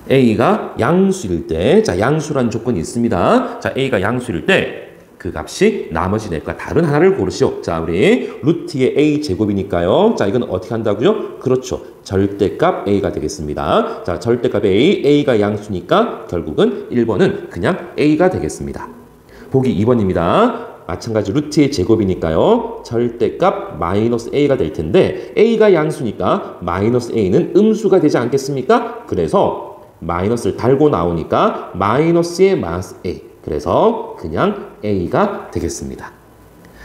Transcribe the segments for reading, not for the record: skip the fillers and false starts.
A가 양수일 때, 자, 양수라는 조건이 있습니다. 자, A가 양수일 때 그 값이 나머지 넷과 다른 하나를 고르시오. 자, 우리 루트의 A 제곱이니까요. 자, 이건 어떻게 한다고요? 그렇죠. 절대값 A가 되겠습니다. 자, 절대값 A가 양수니까 결국은 1번은 그냥 A가 되겠습니다. 보기 2번입니다. 마찬가지 루트의 제곱이니까요. 절대값 마이너스 A가 될 텐데 A가 양수니까 마이너스 A는 음수가 되지 않겠습니까? 그래서 마이너스를 달고 나오니까 마이너스의 마이너스 A. 그래서 그냥 A가 되겠습니다.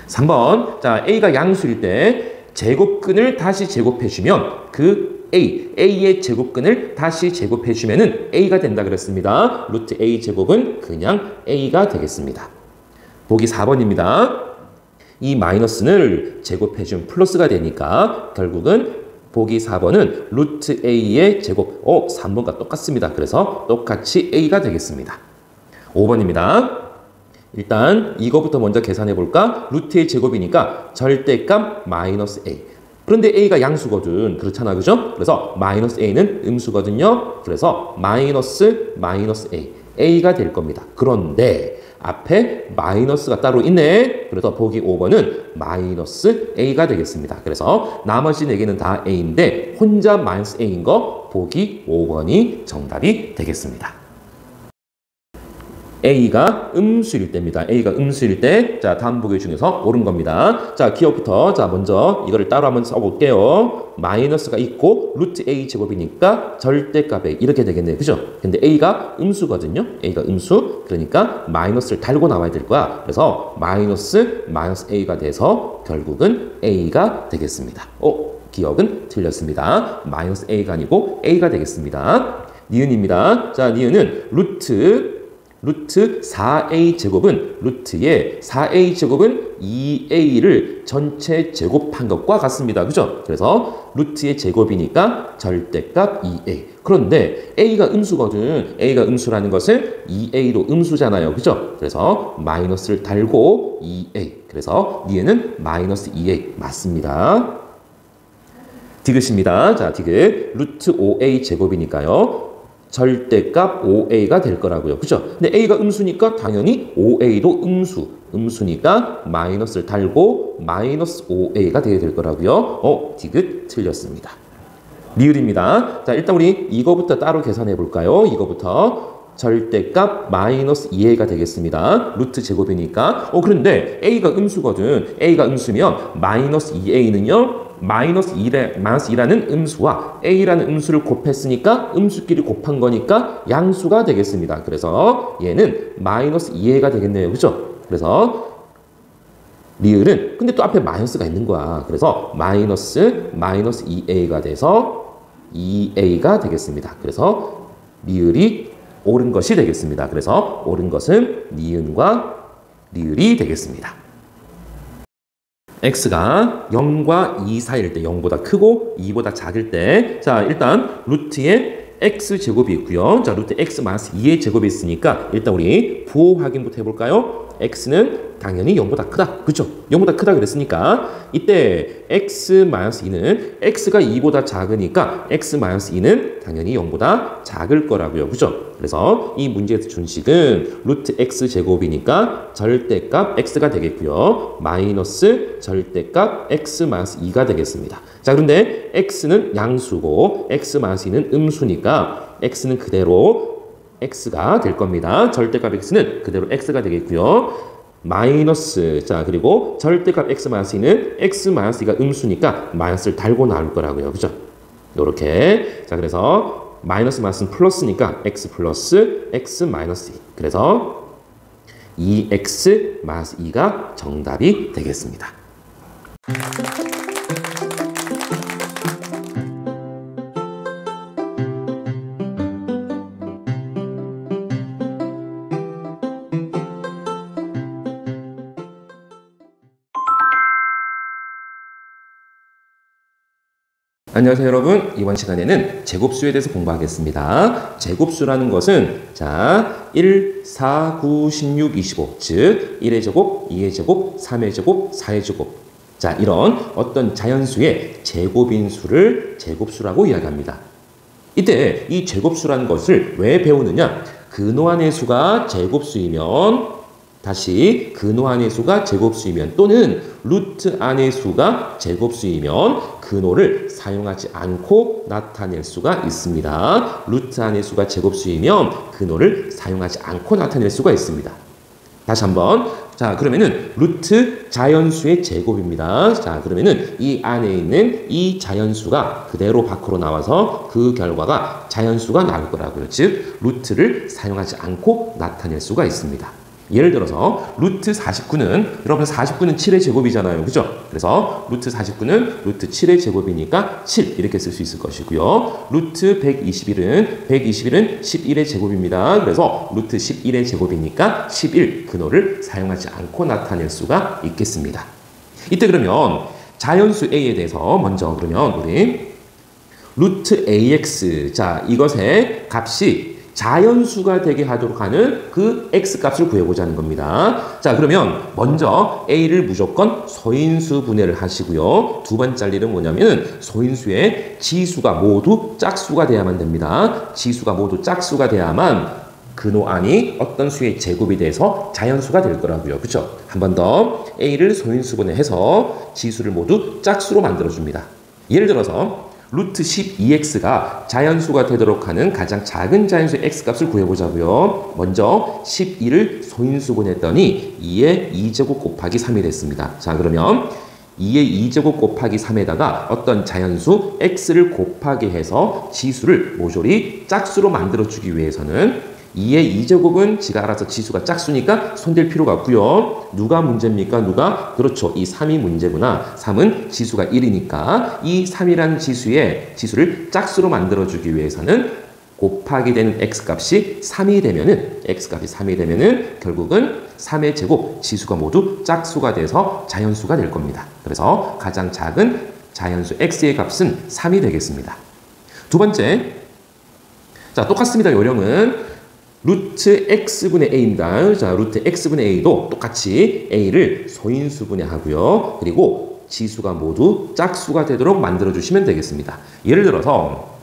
3번. 자, A가 양수일 때 제곱근을 다시 제곱해주면 그 A의 제곱근을 다시 제곱해주면은 A가 된다 그랬습니다. 루트 A 제곱은 그냥 A가 되겠습니다. 보기 4번입니다. 이 마이너스를 제곱해주면 플러스가 되니까 결국은 보기 4번은 루트 A의 제곱, 3번과 똑같습니다. 그래서 똑같이 A가 되겠습니다. 5번입니다. 일단 이거부터 먼저 계산해 볼까? 루트의 제곱이니까 절대값 마이너스 A. 그런데 A가 양수거든. 그렇잖아. 그죠? 그래서 마이너스 A는 음수거든요. 그래서 마이너스 A. A가 될 겁니다. 그런데 앞에 마이너스가 따로 있네. 그래서 보기 5번은 마이너스 A가 되겠습니다. 그래서 나머지 4개는 다 A인데 혼자 마이너스 A인 거 보기 5번이 정답이 되겠습니다. A가 음수일 때입니다. A가 음수일 때, 자, 다음 보기 중에서 옳은 겁니다. 자, 기억부터, 자, 먼저 이거를 따로 한번 써볼게요. 마이너스가 있고, 루트 A 제곱이니까 절대값 A. 이렇게 되겠네요. 그죠? 근데 A가 음수거든요. A가 음수. 그러니까 마이너스를 달고 나와야 될 거야. 그래서 마이너스 A가 돼서 결국은 A가 되겠습니다. 기억은 틀렸습니다. 마이너스 A가 아니고 A가 되겠습니다. 니은입니다. 자, 니은은 루트 4A 제곱은 루트의 4A 제곱은 2A를 전체 제곱한 것과 같습니다. 그죠? 그래서 루트의 제곱이니까 절대값 2A. 그런데 A가 음수거든. A가 음수라는 것은 2A도 음수잖아요. 그죠? 그래서 마이너스를 달고 2A. 그래서 니은은 마이너스 2A 맞습니다. 디귿입니다. 자, 디귿. 루트 5A 제곱이니까요. 절대값 5A가 될 거라고요. 그죠? 근데 A가 음수니까 당연히 5A도 음수니까 마이너스를 달고 마이너스 5A가 되게 될 거라고요. 디귿 틀렸습니다. 리을입니다. 자, 일단 우리 이거부터 따로 계산해 볼까요? 이거부터 절대값 마이너스 2A가 되겠습니다. 루트 제곱이니까. 그런데 A가 음수거든. A가 음수면 마이너스 2A는요. 마이너스 2라는 음수와 A라는 음수를 곱했으니까 음수끼리 곱한 거니까 양수가 되겠습니다. 그래서 얘는 마이너스 2A가 되겠네요. 그죠? 그래서 리을은 근데 또 앞에 마이너스가 있는 거야. 그래서 마이너스 2A가 돼서 2A가 되겠습니다. 그래서 리을이 옳은 것이 되겠습니다. 그래서 옳은 것은 니은과 리을이 되겠습니다. x가 0과 2 사이일 때 0보다 크고 2보다 작을 때 자 일단 루트에 x제곱이 있고요. 자 루트 x 마이너스 2의 제곱이 있으니까 일단 우리 부호 확인부터 해볼까요? x는 당연히 0보다 크다. 그죠? 0보다 크다 그랬으니까 이때 x-2는 x가 2보다 작으니까 x-2는 당연히 0보다 작을 거라고요. 그죠? 그래서 이 문제에서 준 식은 루트 x제곱이니까 절대값 x가 되겠고요. 마이너스 절대값 x-2가 되겠습니다. 자 그런데 x는 양수고 x-2는 음수니까 x는 그대로 x가 될 겁니다. 절대값 x는 그대로 x가 되겠고요. 마이너스 자 그리고 절대값 x-2는 x-2가 음수니까 마이너스를 달고 나올 거라고요. 그죠? 요렇게 자 그래서 마이너스 마이너스는 플러스니까 x 플러스 x 마이너스 2 그래서 2x 마이너스 2가 정답이 되겠습니다. 안녕하세요 여러분. 이번 시간에는 제곱수에 대해서 공부하겠습니다. 제곱수라는 것은 자 1, 4, 9, 16, 25 즉 1의 제곱, 2의 제곱, 3의 제곱, 4의 제곱 자 이런 어떤 자연수의 제곱인 수를 제곱수라고 이야기합니다. 이때 이 제곱수라는 것을 왜 배우느냐? 근호한의 수가 제곱수이면 다시 근호한의 수가 제곱수이면 또는 루트 안의 수가 제곱수이면 근호를 사용하지 않고 나타낼 수가 있습니다. 루트 안의 수가 제곱수이면 근호를 사용하지 않고 나타낼 수가 있습니다. 다시 한번. 자, 그러면은 루트 자연수의 제곱입니다. 자, 그러면은 이 안에 있는 이 자연수가 그대로 밖으로 나와서 그 결과가 자연수가 나올 거라고요. 즉, 루트를 사용하지 않고 나타낼 수가 있습니다. 예를 들어서 루트 49는 여러분 49는 7의 제곱이잖아요. 그죠? 그래서 루트 49는 루트 7의 제곱이니까 7 이렇게 쓸 수 있을 것이고요. 루트 121은 11의 제곱입니다. 그래서 루트 11의 제곱이니까 11 근호를 사용하지 않고 나타낼 수가 있겠습니다. 이때 그러면 자연수 A에 대해서 먼저 그러면 우리 루트 AX 자 이것의 값이 자연수가 되게 하도록 하는 그 x값을 구해보자는 겁니다. 자, 그러면 먼저 a를 무조건 소인수 분해를 하시고요. 두 번째 할 일은 뭐냐면 소인수의 지수가 모두 짝수가 돼야만 됩니다. 지수가 모두 짝수가 돼야만 근호안이 어떤 수의 제곱이 돼서 자연수가 될 거라고요. 그렇죠? 한 번 더 a를 소인수 분해해서 지수를 모두 짝수로 만들어줍니다. 예를 들어서 루트 12x가 자연수가 되도록 하는 가장 작은 자연수의 x값을 구해보자고요. 먼저 12를 소인수분했더니 2의 2제곱 곱하기 3이 됐습니다. 자, 그러면 2의 2제곱 곱하기 3에다가 어떤 자연수 x를 곱하게 해서 지수를 모조리 짝수로 만들어주기 위해서는 2의 2제곱은 지가 알아서 지수가 짝수니까 손댈 필요가 없고요. 누가 문제입니까? 누가? 그렇죠. 이 3이 문제구나. 3은 지수가 1이니까 이 3이라는 지수를 짝수로 만들어주기 위해서는 곱하기 되는 x값이 3이 되면은 결국은 3의 제곱 지수가 모두 짝수가 돼서 자연수가 될 겁니다. 그래서 가장 작은 자연수 x의 값은 3이 되겠습니다. 두 번째, 자 똑같습니다. 요령은 루트 x분의 a입니다. 자, 루트 x분의 a도 똑같이 a를 소인수분해 하고요. 그리고 지수가 모두 짝수가 되도록 만들어주시면 되겠습니다. 예를 들어서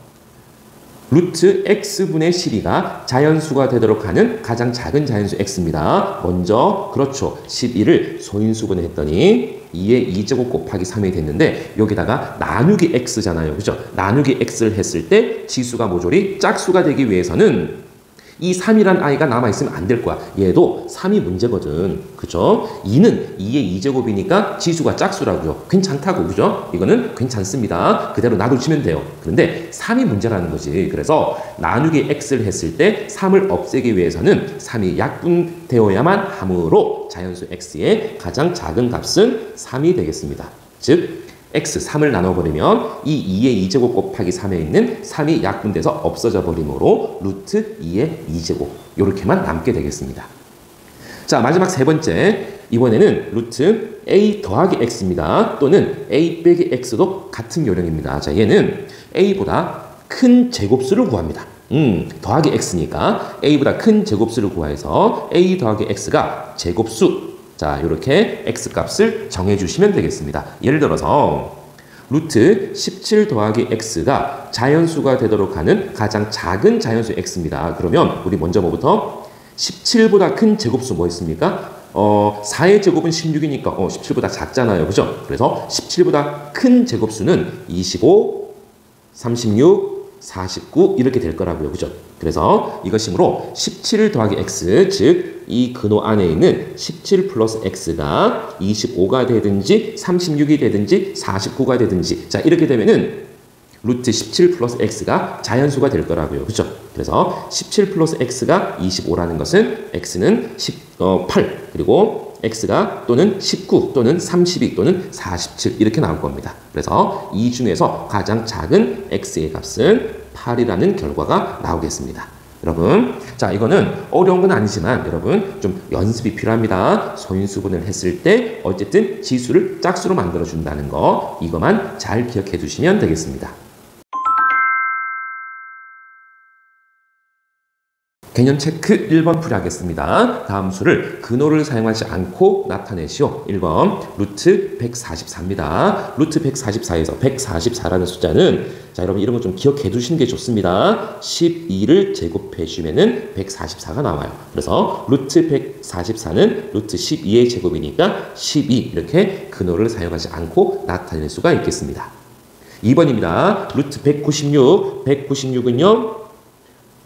루트 x분의 12가 자연수가 되도록 하는 가장 작은 자연수 x입니다. 먼저 그렇죠. 12를 소인수분해 했더니 2의 2제곱 곱하기 3이 됐는데 여기다가 나누기 x잖아요. 그죠? 나누기 x를 했을 때 지수가 모조리 짝수가 되기 위해서는 이 3이란 아이가 남아있으면 안 될 거야. 얘도 3이 문제거든. 그죠? 2는 2의 2제곱이니까 지수가 짝수라고요. 괜찮다고. 그죠? 이거는 괜찮습니다. 그대로 놔두시면 돼요. 그런데 3이 문제라는 거지. 그래서 나누기 x를 했을 때 3을 없애기 위해서는 3이 약분되어야만 하므로 자연수 x의 가장 작은 값은 3이 되겠습니다. 즉 x 3을 나눠버리면 이 2의 2제곱 곱하기 3에 있는 3이 약분돼서 없어져 버리므로 루트 2의 2제곱 이렇게만 남게 되겠습니다. 자, 마지막 세 번째, 이번에는 루트 a 더하기 x입니다. 또는 a 빼기 x도 같은 요령입니다. 자, 얘는 a보다 큰 제곱수를 구합니다. 더하기 x니까 a보다 큰 제곱수를 구해서 a 더하기 x가 제곱수. 자, 이렇게 x값을 정해주시면 되겠습니다. 예를 들어서 루트 17 더하기 x가 자연수가 되도록 하는 가장 작은 자연수 x입니다. 그러면 우리 먼저 뭐부터? 17보다 큰 제곱수 뭐 있습니까? 4의 제곱은 16이니까 17보다 작잖아요. 그죠? 그래서 17보다 큰 제곱수는 25, 36, 49 이렇게 될 거라고요. 그죠? 그래서 이것이므로 17 더하기 x, 즉 이 근호 안에 있는 17 플러스 x가 25가 되든지 36이 되든지 49가 되든지 자 이렇게 되면은 루트 17 플러스 x가 자연수가 될 거라고요. 그죠? 그래서 17 플러스 x가 25라는 것은 x는 8 그리고 x가 또는 19 또는 32 또는 47 이렇게 나올 겁니다. 그래서 이 중에서 가장 작은 x의 값은 8이라는 결과가 나오겠습니다. 여러분, 자 이거는 어려운 건 아니지만 여러분 좀 연습이 필요합니다. 소인수분을 했을 때 어쨌든 지수를 짝수로 만들어 준다는 거 이것만 잘 기억해 두시면 되겠습니다. 개념 체크 1번 풀이하겠습니다. 다음 수를 근호를 사용하지 않고 나타내시오. 1번 루트 144입니다. 루트 144에서 144라는 숫자는 자 여러분 이런 거 좀 기억해 두시는 게 좋습니다. 12를 제곱해 주면은 144가 나와요. 그래서 루트 144는 루트 12의 제곱이니까 12 이렇게 근호를 사용하지 않고 나타낼 수가 있겠습니다. 2번입니다. 루트 196, 196은요.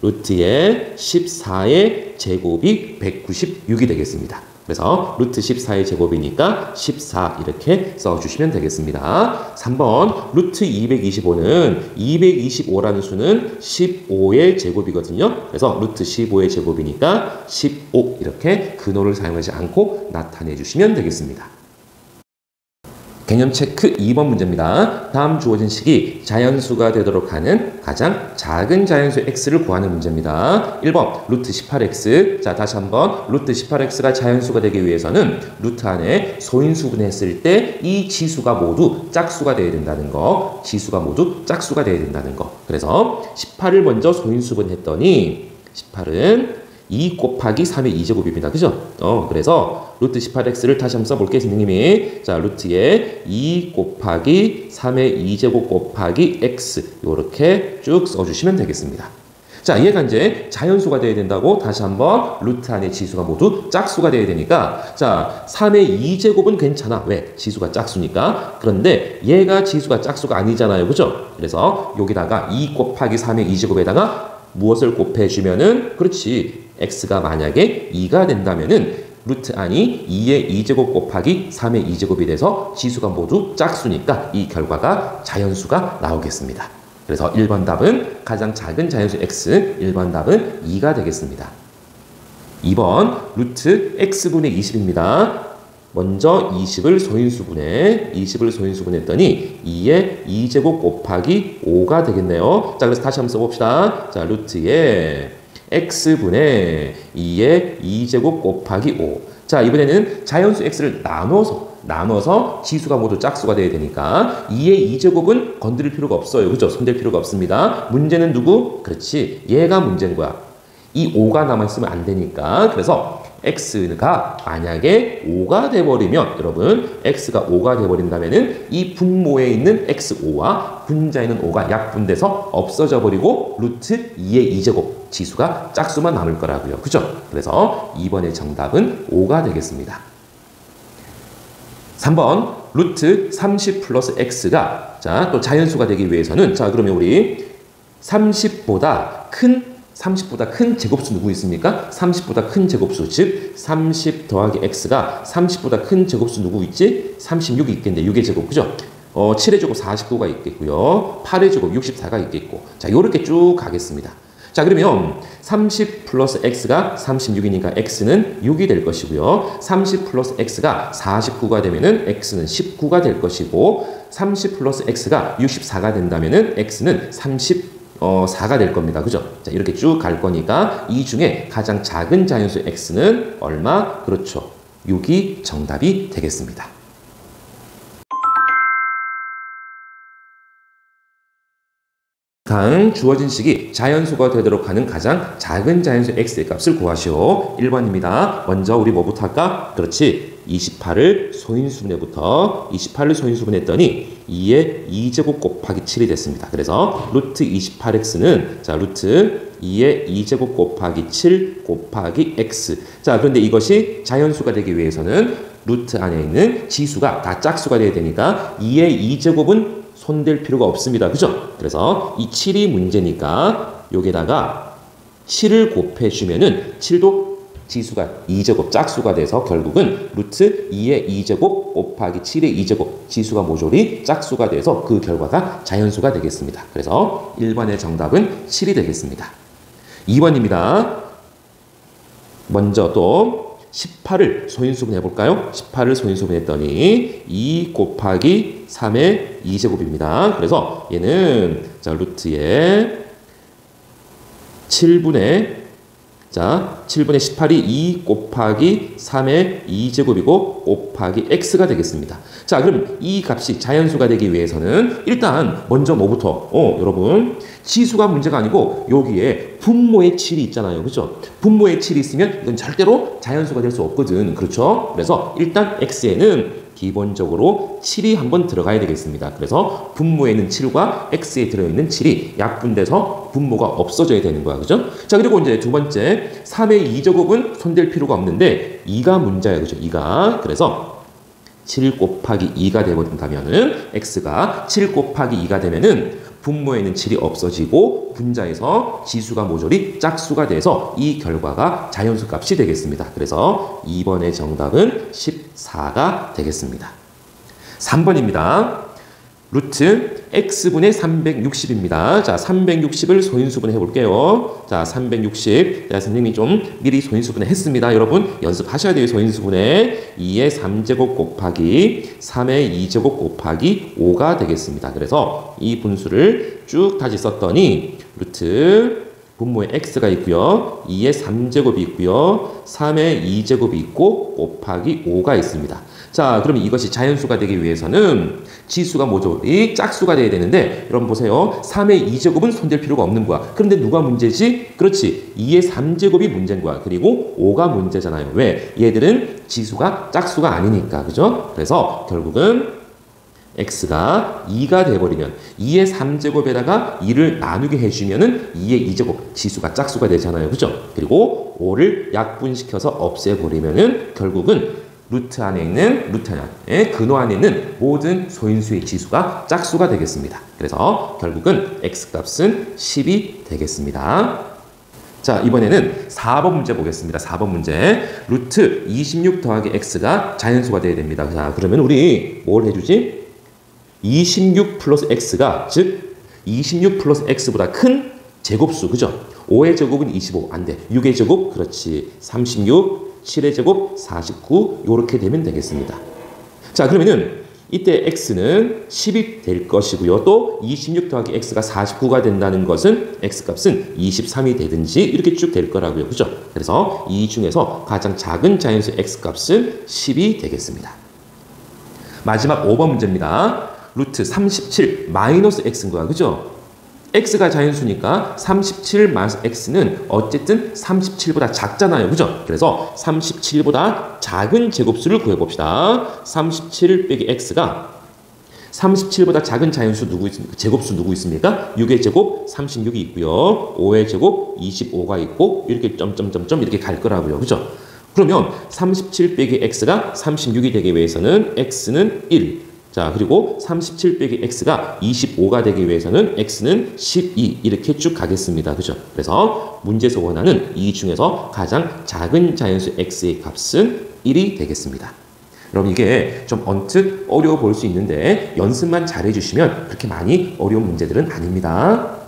루트의 14의 제곱이 196이 되겠습니다. 그래서 루트 14의 제곱이니까 14 이렇게 써주시면 되겠습니다. 3번 루트 225는 225라는 수는 15의 제곱이거든요. 그래서 루트 15의 제곱이니까 15 이렇게 근호를 사용하지 않고 나타내 주시면 되겠습니다. 개념 체크 2번 문제입니다. 다음 주어진 식이 자연수가 되도록 하는 가장 작은 자연수 x를 구하는 문제입니다. 1번 루트 18x. 자 다시 한번 루트 18x가 자연수가 되기 위해서는 루트 안에 소인수분했을 때 이 지수가 모두 짝수가 되어야 된다는 거. 지수가 모두 짝수가 되어야 된다는 거. 그래서 18을 먼저 소인수분했더니 18은 2 곱하기 3의 2제곱입니다. 그죠? 그래서 루트 18x를 다시 한번 써볼게요, 선생님이. 자, 루트에 2 곱하기 3의 2제곱 곱하기 x 이렇게 쭉 써주시면 되겠습니다. 자, 얘가 이제 자연수가 돼야 된다고 다시 한번 루트 안의 지수가 모두 짝수가 돼야 되니까 자, 3의 2제곱은 괜찮아. 왜? 지수가 짝수니까. 그런데 얘가 지수가 짝수가 아니잖아요. 그죠? 그래서 여기다가 2 곱하기 3의 2제곱에다가 무엇을 곱해주면은 그렇지. x가 만약에 2가 된다면은 루트 안이 2의 2제곱 곱하기 3의 2제곱이 돼서 지수가 모두 짝수니까 이 결과가 자연수가 나오겠습니다. 그래서 1번 답은 가장 작은 자연수 x, 1번 답은 2가 되겠습니다. 2번 루트 x분의 20입니다. 먼저 20을 소인수분했더니 2의 2제곱 곱하기 5가 되겠네요. 자, 그래서 다시 한번 써봅시다. 자, 루트에 x분의 2의 2제곱 곱하기 5. 자, 이번에는 자연수 x를 나눠서 지수가 모두 짝수가 돼야 되니까 2의 2제곱은 건드릴 필요가 없어요. 그죠? 손댈 필요가 없습니다. 문제는 누구? 그렇지. 얘가 문제인 거야. 이 5가 남아있으면 안 되니까. 그래서 x가 만약에 5가 돼버리면 여러분 x가 5가 돼버린다면은 이 분모에 있는 x5와 분자에 있는 5가 약분돼서 없어져 버리고 루트 2의 2제곱 지수가 짝수만 남을 거라고요. 그죠? 그래서 2번의 정답은 5가 되겠습니다. 3번 루트 30 플러스 x가 자, 또 자연수가 되기 위해서는 자, 그러면 우리 30보다 큰 제곱수 누구 있습니까? 30보다 큰 제곱수, 즉 30 더하기 x가 30보다 큰 제곱수 누구 있지? 36이 있겠네. 6의 제곱, 그죠? 7의 제곱 49가 있겠고요. 8의 제곱 64가 있겠고. 자, 요렇게 쭉 가겠습니다. 자, 그러면 30 플러스 x가 36이니까 x는 6이 될 것이고요. 30 플러스 x가 49가 되면은 x는 19가 될 것이고 30 플러스 x가 64가 된다면은 x는 34가 될 겁니다. 그죠? 자, 이렇게 쭉 갈 거니까 이 중에 가장 작은 자연수 x는 얼마? 그렇죠. 6이 정답이 되겠습니다. 다음 주어진 식이 자연수가 되도록 하는 가장 작은 자연수 x의 값을 구하시오. 1번입니다. 먼저 우리 뭐부터 할까? 그렇지. 28을 소인수분했더니 2의 2제곱 곱하기 7이 됐습니다. 그래서 루트 28x는 자, 루트 2의 2제곱 곱하기 7 곱하기 x. 자, 그런데 이것이 자연수가 되기 위해서는 루트 안에 있는 지수가 다 짝수가 돼야 되니까 2의 2제곱은 손댈 필요가 없습니다. 그죠? 그래서 이 7이 문제니까 여기다가 7을 곱해주면은 7도 지수가 2제곱 짝수가 돼서 결국은 루트 2의 2제곱 곱하기 7의 2제곱 지수가 모조리 짝수가 돼서 그 결과가 자연수가 되겠습니다. 그래서 1번의 정답은 7이 되겠습니다. 2번입니다. 먼저 또 18을 소인수분 해볼까요? 18을 소인수분했더니 2 곱하기 3의 2제곱입니다. 그래서 얘는 자, 루트에 7분의 자, 7분의 18이 2 곱하기 3의 2제곱이고 곱하기 x가 되겠습니다. 자, 그럼 이 값이 자연수가 되기 위해서는 일단 먼저 뭐부터? 여러분 지수가 문제가 아니고 여기에 분모의 7이 있잖아요. 그렇죠? 분모의 7이 있으면 이건 절대로 자연수가 될 수 없거든. 그렇죠? 그래서 일단 x에는 기본적으로 7이 한번 들어가야 되겠습니다. 그래서 분모에는 7과 x에 들어있는 7이 약분돼서 분모가 없어져야 되는 거야. 그죠? 자, 그리고 이제 두 번째 3의 2제곱은 손댈 필요가 없는데 2가 문제예요. 그죠? 2가. 그래서 7 곱하기 2가 되버린다면은 x가 7 곱하기 2가 되면은 분모에는 7이 없어지고 분자에서 지수가 모조리 짝수가 돼서 이 결과가 자연수 값이 되겠습니다. 그래서 2번의 정답은 14가 되겠습니다. 3번입니다. 루트 x분의 360입니다. 자, 360을 소인수분해 볼게요. 자, 360. 자, 선생님이 좀 미리 소인수분해 했습니다. 여러분 연습하셔야 돼요. 소인수분해 2의 3제곱 곱하기 3의 2제곱 곱하기 5가 되겠습니다. 그래서 이 분수를 쭉 다시 썼더니 루트 분모에 x가 있고요. 2의 3제곱이 있고요. 3의 2제곱이 있고 곱하기 5가 있습니다. 자, 그러면 이것이 자연수가 되기 위해서는 지수가 모조리 짝수가 돼야 되는데 여러분 보세요. 3의 2제곱은 손댈 필요가 없는 거야. 그런데 누가 문제지? 그렇지. 2의 3제곱이 문제인 거야. 그리고 5가 문제잖아요. 왜? 얘들은 지수가 짝수가 아니니까. 그죠? 그래서 결국은 x가 2가 돼버리면 2의 3제곱에다가 2를 나누게 해주면은 2의 2제곱 지수가 짝수가 되잖아요. 그죠? 그리고 5를 약분시켜서 없애버리면은 결국은 루트 안에 있는 근호 안에 있는 모든 소인수의 지수가 짝수가 되겠습니다. 그래서 결국은 x값은 10이 되겠습니다. 자, 이번에는 4번 문제 보겠습니다. 4번 문제. 루트 26 더하기 x가 자연수가 돼야 됩니다. 자, 그러면 우리 뭘 해주지? 26 플러스 x가 즉 26 플러스 x보다 큰 제곱수. 그죠? 5의 제곱은 25. 안 돼. 6의 제곱. 그렇지. 36. 7의 제곱 49 요렇게 되면 되겠습니다. 자, 그러면은 이때 x는 10이 될 것이고요. 또 26 더하기 x가 49가 된다는 것은 x값은 23이 되든지 이렇게 쭉 될 거라고요. 그죠? 그래서 이 중에서 가장 작은 자연수 x값은 10이 되겠습니다. 마지막 5번 문제입니다. 루트 37 마이너스 x인 거야. 그죠? x가 자연수니까 37 마이너스 x는 어쨌든 37보다 작잖아요. 그죠? 그래서 37보다 작은 제곱수를 구해봅시다. 37 빼기 x가 37보다 작은 자연수 누구 있습니까? 제곱수 누구 있습니까? 6의 제곱 36이 있고요. 5의 제곱 25가 있고 이렇게 점점점점 이렇게 갈 거라고요. 그죠? 그러면 37 빼기 x가 36이 되기 위해서는 x는 1. 자, 그리고 37 빼기 x가 25가 되기 위해서는 x는 12 이렇게 쭉 가겠습니다. 그죠? 그래서 문제에서 원하는 이 중에서 가장 작은 자연수 x의 값은 1이 되겠습니다. 여러분 이게 좀 언뜻 어려워 보일 수 있는데 연습만 잘 해주시면 그렇게 많이 어려운 문제들은 아닙니다.